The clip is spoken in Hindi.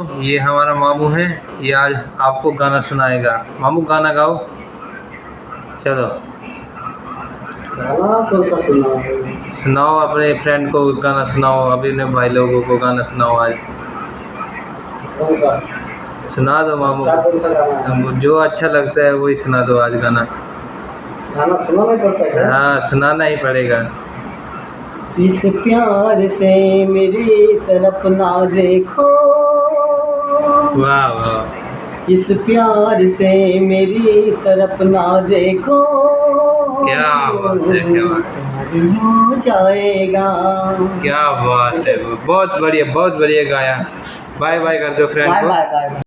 ये हमारा मामू है, ये आज आपको गाना सुनाएगा। मामू गाना गाओ, चलो गाना कौन सा सुनाओ, अपने फ्रेंड को गाना सुनाओ, अपने भाई लोगों को गाना सुनाओ। आज कौन सा सुना दो मामू, कौन सा गाना जो अच्छा लगता है वही सुना दो आज गाना। गाना सुनाना पड़ता है। हाँ, सुनाना ही पड़ेगा। इस प्यार से मेरी तरफ ना देखो, वाह वाह, इस प्यार से मेरी तरफ ना देखो, क्या बात है, क्या बात है, हो जाएगा। क्या बात है, बहुत बढ़िया गाया। बाय बाय कर दो फ्रेंड को। Bye bye bye.